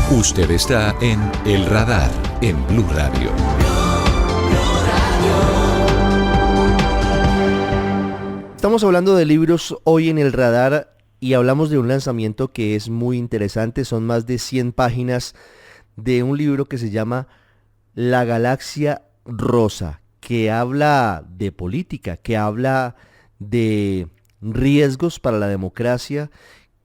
Usted está en El Radar, en Blue Radio. Estamos hablando de libros hoy en El Radar y hablamos de un lanzamiento que es muy interesante. Son más de 100 páginas de un libro que se llama La Galaxia Rosa, que habla de política, que habla de riesgos para la democracia,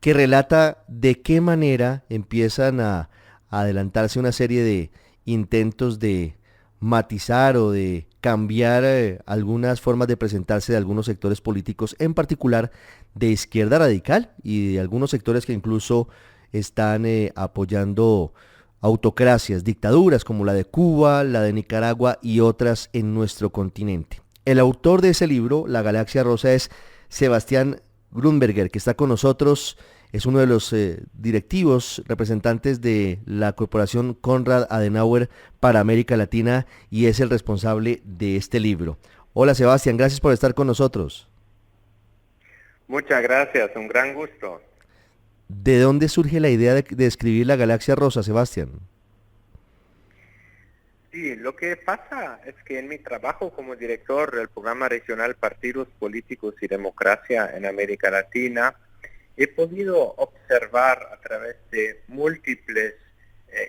que relata de qué manera empiezan a adelantarse una serie de intentos de matizar o de cambiar algunas formas de presentarse de algunos sectores políticos, en particular de izquierda radical y de algunos sectores que incluso están apoyando autocracias, dictaduras como la de Cuba, la de Nicaragua y otras en nuestro continente. El autor de ese libro, La Galaxia Rosa, es Sebastián Grunberger, que está con nosotros. Es uno de los directivos, representantes de la Corporación Konrad Adenauer para América Latina y es el responsable de este libro. Hola Sebastián, gracias por estar con nosotros. Muchas gracias, un gran gusto. ¿De dónde surge la idea de escribir La Galaxia Rosa, Sebastián? Sí, lo que pasa es que en mi trabajo como director del programa regional Partidos Políticos y Democracia en América Latina, he podido observar a través de múltiples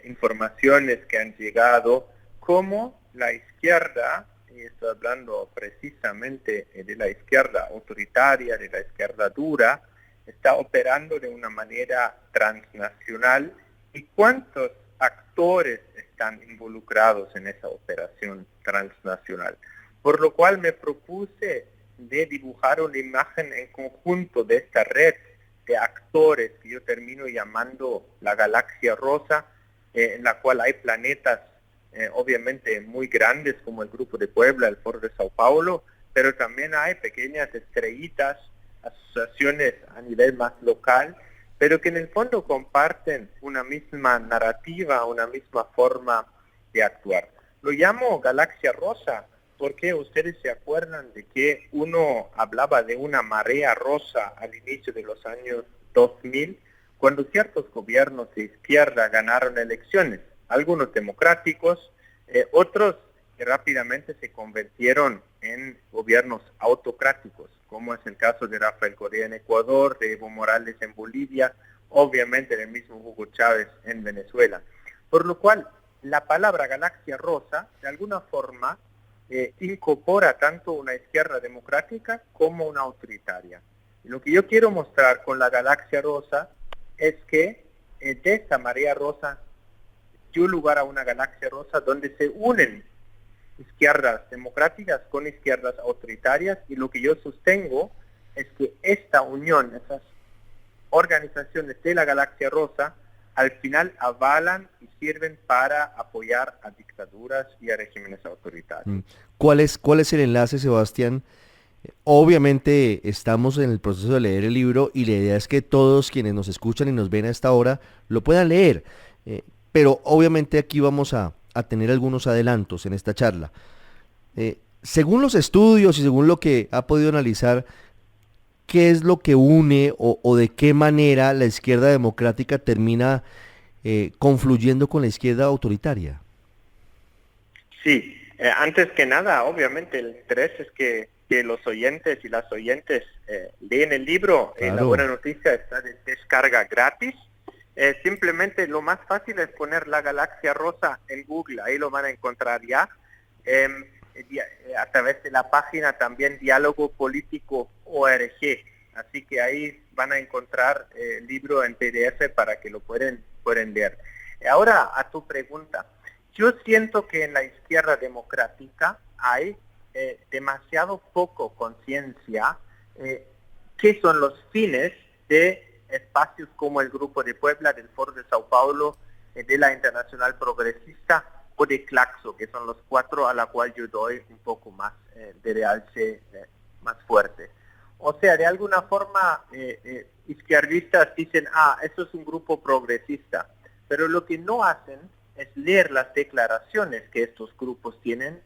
informaciones que han llegado cómo la izquierda, y estoy hablando precisamente de la izquierda autoritaria, de la izquierda dura, está operando de una manera transnacional y cuántos actores están involucrados en esa operación transnacional. Por lo cual me propuse de dibujar una imagen en conjunto de esta red de actores que yo termino llamando la Galaxia Rosa, en la cual hay planetas obviamente muy grandes como el Grupo de Puebla, el Foro de Sao Paulo, pero también hay pequeñas estrellitas, asociaciones a nivel más local, pero que en el fondo comparten una misma narrativa, una misma forma de actuar. Lo llamo Galaxia Rosa porque ustedes se acuerdan de que uno hablaba de una marea rosa al inicio de los años 2000, cuando ciertos gobiernos de izquierda ganaron elecciones, algunos democráticos, otros que rápidamente se convirtieron en gobiernos autocráticos, como es el caso de Rafael Correa en Ecuador, de Evo Morales en Bolivia, obviamente del mismo Hugo Chávez en Venezuela. Por lo cual, la palabra Galaxia Rosa, de alguna forma, incorpora tanto una izquierda democrática como una autoritaria. Y lo que yo quiero mostrar con la Galaxia Rosa es que de esta marea rosa dio lugar a una Galaxia Rosa donde se unen izquierdas democráticas con izquierdas autoritarias, y lo que yo sostengo es que esta unión, esas organizaciones de la Galaxia Rosa, al final avalan y sirven para apoyar a dictaduras y a regímenes autoritarios. ¿Cuál es el enlace, Sebastián? Obviamente estamos en el proceso de leer el libro y la idea es que todos quienes nos escuchan y nos ven a esta hora lo puedan leer, pero obviamente aquí vamos a tener algunos adelantos en esta charla. Según los estudios y según lo que ha podido analizar, ¿qué es lo que une o de qué manera la izquierda democrática termina confluyendo con la izquierda autoritaria? Sí, antes que nada, obviamente el interés es que los oyentes y las oyentes leen el libro. Claro. La buena noticia está de descarga gratis. Simplemente lo más fácil es poner La Galaxia Rosa en Google, ahí lo van a encontrar ya. A través de la página también Diálogo Político ORG, así que ahí van a encontrar el libro en PDF para que lo pueden leer. Ahora a tu pregunta, yo siento que en la izquierda democrática hay demasiado poco conciencia qué son los fines de espacios como el Grupo de Puebla, del Foro de Sao Paulo, de la Internacional Progresista o de Claxo, que son los cuatro a la cual yo doy un poco más de realce más fuerte. O sea, de alguna forma izquierdistas dicen, eso es un grupo progresista, pero lo que no hacen es leer las declaraciones que estos grupos tienen,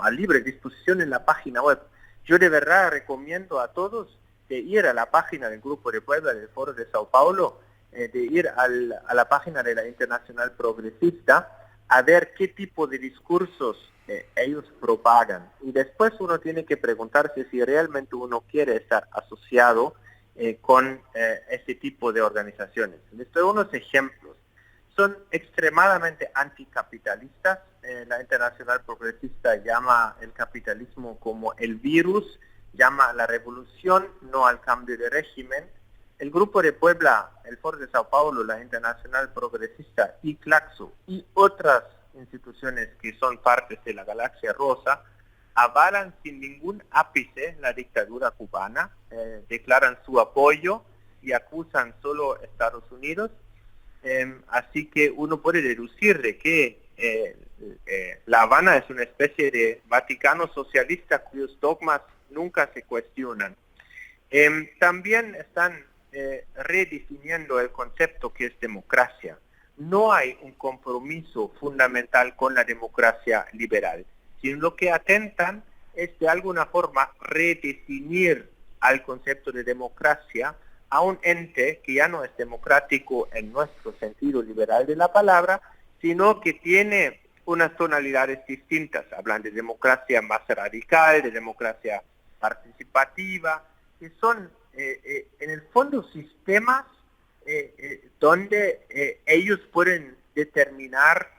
a libre disposición en la página web. Yo de verdad recomiendo a todos de ir a la página del Grupo de Puebla, del Foro de Sao Paulo, de ir a la página de la Internacional Progresista a ver qué tipo de discursos ellos propagan. Y después uno tiene que preguntarse si realmente uno quiere estar asociado con ese tipo de organizaciones. Les doy unos ejemplos. Son extremadamente anticapitalistas. La Internacional Progresista llama el capitalismo como el virus, llama a la revolución, no al cambio de régimen. El Grupo de Puebla, el Foro de Sao Paulo, la Internacional Progresista y Claxo y otras instituciones que son partes de la Galaxia Rosa avalan sin ningún ápice la dictadura cubana, declaran su apoyo y acusan solo a Estados Unidos. Así que uno puede deducir de que La Habana es una especie de Vaticano socialista cuyos dogmas nunca se cuestionan. También están redefiniendo el concepto que es democracia. No hay un compromiso fundamental con la democracia liberal, sino lo que atentan es de alguna forma redefinir al concepto de democracia a un ente que ya no es democrático en nuestro sentido liberal de la palabra, sino que tiene unas tonalidades distintas. Hablan de democracia más radical, de democracia participativa, que son en el fondo sistemas donde ellos pueden determinar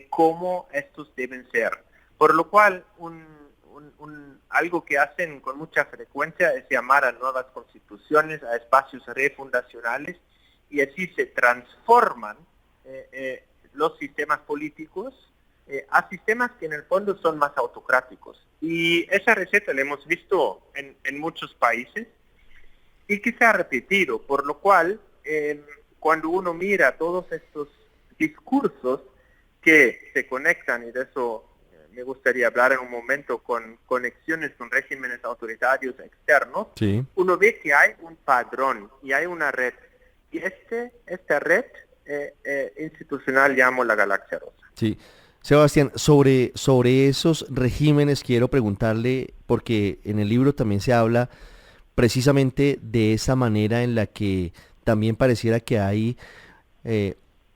cómo estos deben ser. Por lo cual, algo que hacen con mucha frecuencia es llamar a nuevas constituciones, a espacios refundacionales, y así se transforman los sistemas políticos a sistemas que en el fondo son más autocráticos. Y esa receta la hemos visto en muchos países y que se ha repetido, por lo cual cuando uno mira todos estos discursos que se conectan, y de eso me gustaría hablar en un momento, con conexiones con regímenes autoritarios externos, sí, uno ve que hay un padrón y hay una red. Y esta red institucional llamo la Galaxia Rosa. Sí. Sebastián, sobre esos regímenes quiero preguntarle, porque en el libro también se habla precisamente de esa manera en la que también pareciera que hay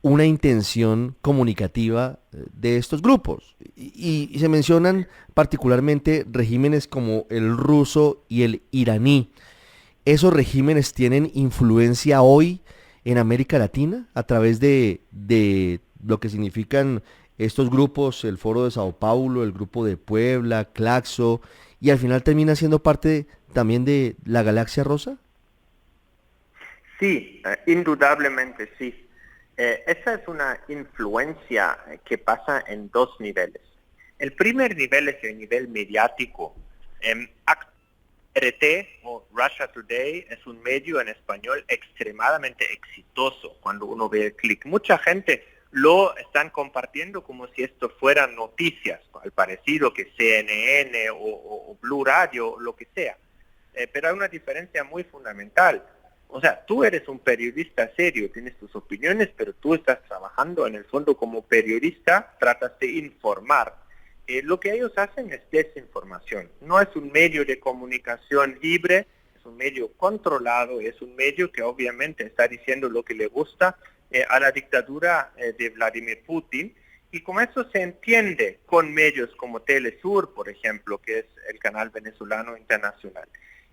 una intención comunicativa de estos grupos. Y se mencionan particularmente regímenes como el ruso y el iraní. ¿Esos regímenes tienen influencia hoy en América Latina a través de lo que significan estos grupos, el Foro de Sao Paulo, el Grupo de Puebla, Claxo, y al final termina siendo parte también de la Galaxia Rosa? Sí, indudablemente sí. Esa es una influencia que pasa en dos niveles. El primer nivel es el nivel mediático. RT o Russia Today es un medio en español extremadamente exitoso cuando uno ve el clic. Mucha gente lo están compartiendo como si esto fueran noticias, al parecido que CNN o Blue Radio, lo que sea. Pero hay una diferencia muy fundamental. O sea, tú eres un periodista serio, tienes tus opiniones, pero tú estás trabajando en el fondo como periodista, tratas de informar. Lo que ellos hacen es desinformación. No es un medio de comunicación libre, es un medio controlado, es un medio que obviamente está diciendo lo que le gusta a la dictadura de Vladimir Putin, y como eso se entiende con medios como Telesur, por ejemplo, que es el canal venezolano internacional.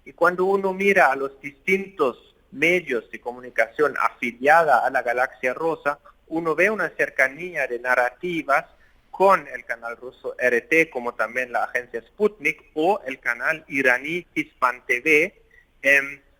Y cuando uno mira a los distintos medios de comunicación afiliada a la Galaxia Rosa, uno ve una cercanía de narrativas con el canal ruso RT, como también la agencia Sputnik, o el canal iraní Hispan TV.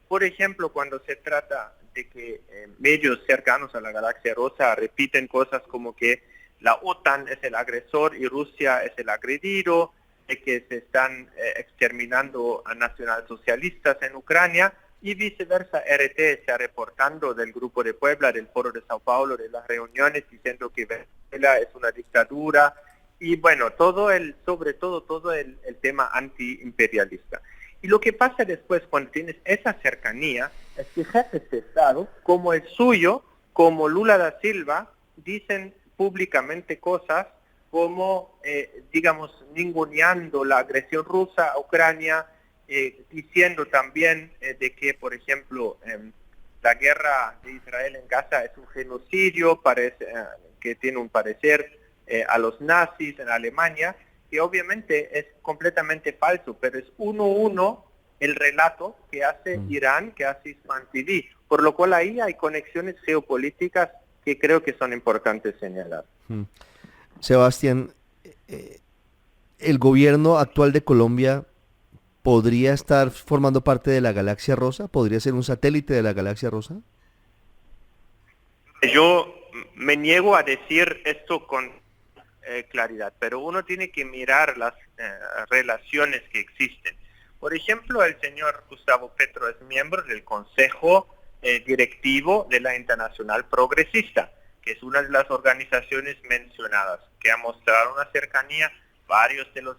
Por ejemplo, cuando se trata de que medios cercanos a la Galaxia Rosa repiten cosas como que la OTAN es el agresor y Rusia es el agredido, de que se están exterminando a nacionalsocialistas en Ucrania, y viceversa, RT está reportando del Grupo de Puebla, del Foro de Sao Paulo, de las reuniones, diciendo que Venezuela es una dictadura, y bueno, sobre todo el tema antiimperialista. Y lo que pasa después cuando tienes esa cercanía es que jefes de Estado, como el suyo, como Lula da Silva, dicen públicamente cosas como, ninguneando la agresión rusa a Ucrania, diciendo también de que, por ejemplo, la guerra de Israel en Gaza es un genocidio, que tiene un parecer a los nazis en Alemania, que obviamente es completamente falso, pero es uno a uno el relato que hace Irán, que hace Isman TV, por lo cual ahí hay conexiones geopolíticas que creo que son importantes señalar. Sebastián, ¿el gobierno actual de Colombia podría estar formando parte de la Galaxia Rosa? ¿Podría ser un satélite de la Galaxia Rosa? Yo me niego a decir esto con claridad, pero uno tiene que mirar las relaciones que existen. Por ejemplo, el señor Gustavo Petro es miembro del Consejo Directivo de la Internacional Progresista, que es una de las organizaciones mencionadas, que ha mostrado una cercanía. Varios de los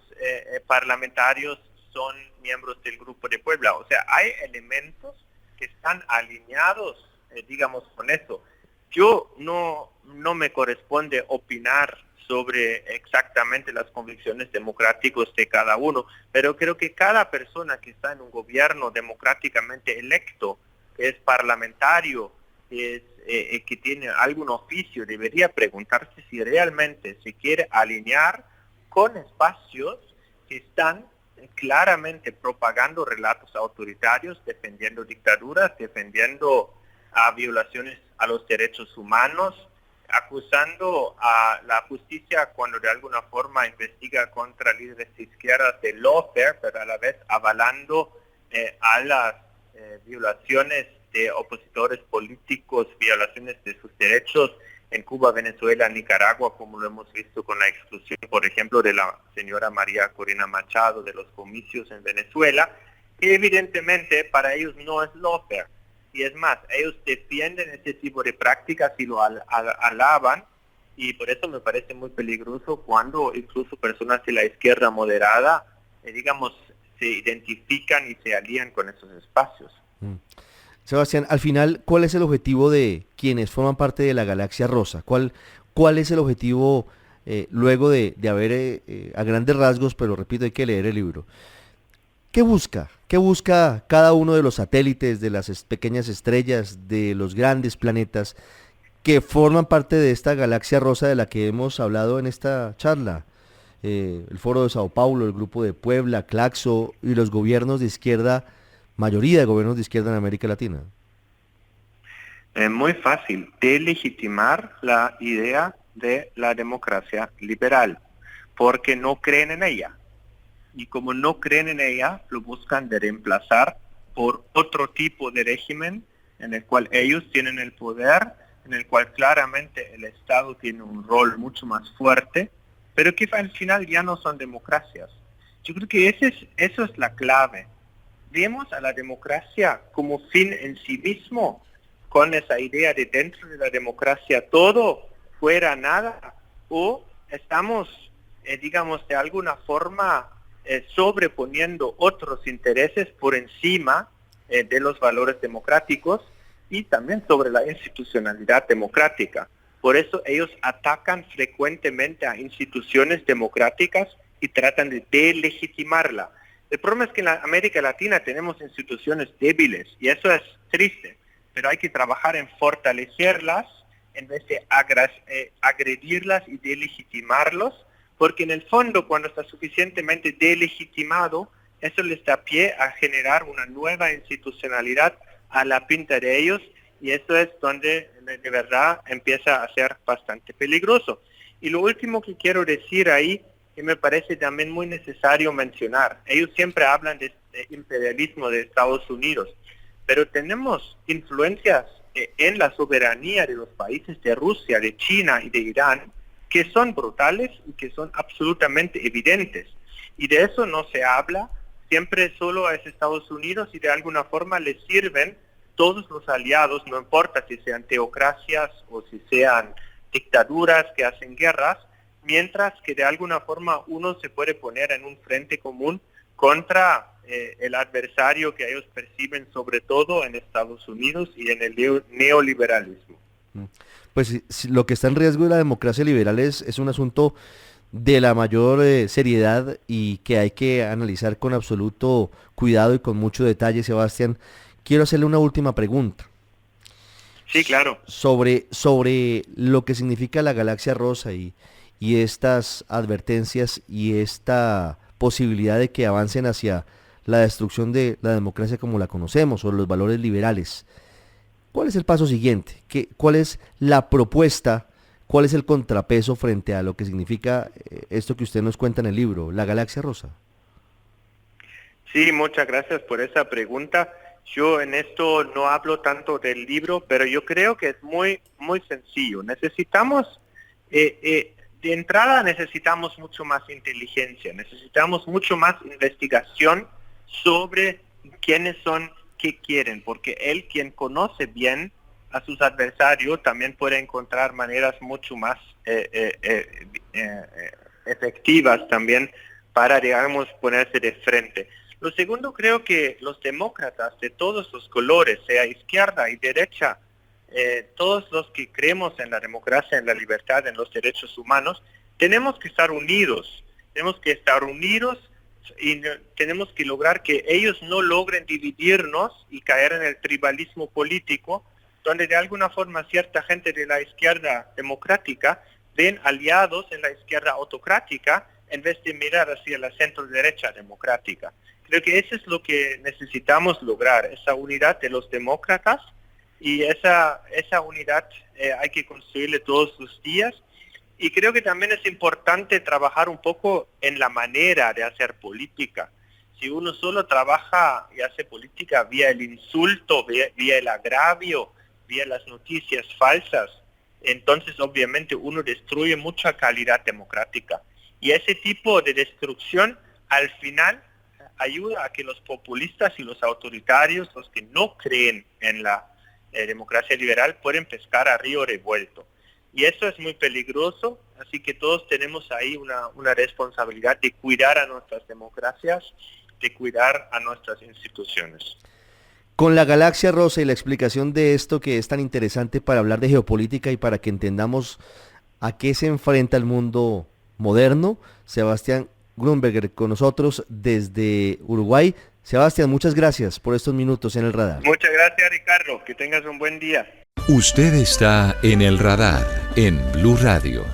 parlamentarios son miembros del Grupo de Puebla. O sea, hay elementos que están alineados, digamos, con eso. Yo no me corresponde opinar sobre exactamente las convicciones democráticas de cada uno, pero creo que cada persona que está en un gobierno democráticamente electo, que es parlamentario, que tiene algún oficio, debería preguntarse si realmente se quiere alinear con espacios que están claramente propagando relatos autoritarios, defendiendo dictaduras, defendiendo violaciones a los derechos humanos, acusando a la justicia cuando de alguna forma investiga contra líderes de izquierdas de lawfare, pero a la vez avalando a las violaciones de opositores políticos, violaciones de sus derechos en Cuba, Venezuela, Nicaragua, como lo hemos visto con la exclusión, por ejemplo, de la señora María Corina Machado de los comicios en Venezuela, que evidentemente para ellos no es lawfare. Y es más, ellos defienden ese tipo de prácticas y lo alaban, y por eso me parece muy peligroso cuando incluso personas de la izquierda moderada, digamos, se identifican y se alían con esos espacios. Sebastián, al final, ¿cuál es el objetivo de quienes forman parte de la Galaxia Rosa? ¿Cuál es el objetivo luego de haber, a grandes rasgos, pero repito, hay que leer el libro? ¿Qué busca? ¿Qué busca cada uno de los satélites, de las pequeñas estrellas, de los grandes planetas que forman parte de esta Galaxia Rosa de la que hemos hablado en esta charla? El Foro de Sao Paulo, el Grupo de Puebla, Claxo y los gobiernos de izquierda, mayoría de gobiernos de izquierda en América Latina. Muy fácil, delegitimar la idea de la democracia liberal, porque no creen en ella. Y como no creen en ella, lo buscan de reemplazar por otro tipo de régimen en el cual ellos tienen el poder, en el cual claramente el Estado tiene un rol mucho más fuerte, pero que al final ya no son democracias. Yo creo que eso es la clave. Vemos a la democracia como fin en sí mismo, con esa idea de dentro de la democracia todo, fuera nada, o estamos, digamos, de alguna forma sobreponiendo otros intereses por encima de los valores democráticos y también sobre la institucionalidad democrática. Por eso ellos atacan frecuentemente a instituciones democráticas y tratan de delegitimarla. El problema es que en la América Latina tenemos instituciones débiles y eso es triste, pero hay que trabajar en fortalecerlas en vez de agredirlas y delegitimarlos, porque en el fondo cuando está suficientemente delegitimado, eso les da pie a generar una nueva institucionalidad a la pinta de ellos, y eso es donde de verdad empieza a ser bastante peligroso. Y lo último que quiero decir ahí, que me parece también muy necesario mencionar, ellos siempre hablan de imperialismo de Estados Unidos, pero tenemos influencias en la soberanía de los países de Rusia, de China y de Irán, que son brutales y que son absolutamente evidentes. Y de eso no se habla, siempre solo es Estados Unidos, y de alguna forma les sirven todos los aliados, no importa si sean teocracias o si sean dictaduras que hacen guerras, mientras que de alguna forma uno se puede poner en un frente común contra el adversario que ellos perciben sobre todo en Estados Unidos y en el neoliberalismo. Pues lo que está en riesgo de la democracia liberal es un asunto de la mayor seriedad y que hay que analizar con absoluto cuidado y con mucho detalle, Sebastián. Quiero hacerle una última pregunta. Sí, claro. Sobre lo que significa la galaxia rosa y estas advertencias y esta posibilidad de que avancen hacia la destrucción de la democracia como la conocemos o los valores liberales. ¿Cuál es el paso siguiente? ¿Cuál es la propuesta? ¿Cuál es el contrapeso frente a lo que significa esto que usted nos cuenta en el libro, la galaxia rosa? Sí, muchas gracias por esa pregunta. Yo en esto no hablo tanto del libro, pero yo creo que es muy sencillo. Necesitamos, de entrada necesitamos mucho más inteligencia, necesitamos mucho más investigación sobre quiénes son, qué quieren, porque él, quien conoce bien a sus adversarios, también puede encontrar maneras mucho más efectivas también para, digamos, ponerse de frente. Lo segundo, creo que los demócratas de todos los colores, sea izquierda y derecha, todos los que creemos en la democracia, en la libertad, en los derechos humanos, tenemos que estar unidos y tenemos que lograr que ellos no logren dividirnos y caer en el tribalismo político, donde de alguna forma cierta gente de la izquierda democrática ven aliados en la izquierda autocrática en vez de mirar hacia la centro derecha democrática. Creo que eso es lo que necesitamos lograr, esa unidad de los demócratas, y esa unidad hay que construirle todos los días. Y creo que también es importante trabajar un poco en la manera de hacer política. Si uno solo trabaja y hace política vía el insulto, vía el agravio, vía las noticias falsas, entonces obviamente uno destruye mucha calidad democrática. Y ese tipo de destrucción al final ayuda a que los populistas y los autoritarios, los que no creen en la democracia liberal, pueden pescar a río revuelto. Y eso es muy peligroso, así que todos tenemos ahí una responsabilidad de cuidar a nuestras democracias, de cuidar a nuestras instituciones. Con la galaxia rosa y la explicación de esto que es tan interesante para hablar de geopolítica y para que entendamos a qué se enfrenta el mundo moderno, Sebastián Grunberger con nosotros desde Uruguay. Sebastián, muchas gracias por estos minutos en el radar. Muchas gracias, Ricardo. Que tengas un buen día. Usted está en el radar en Blue Radio.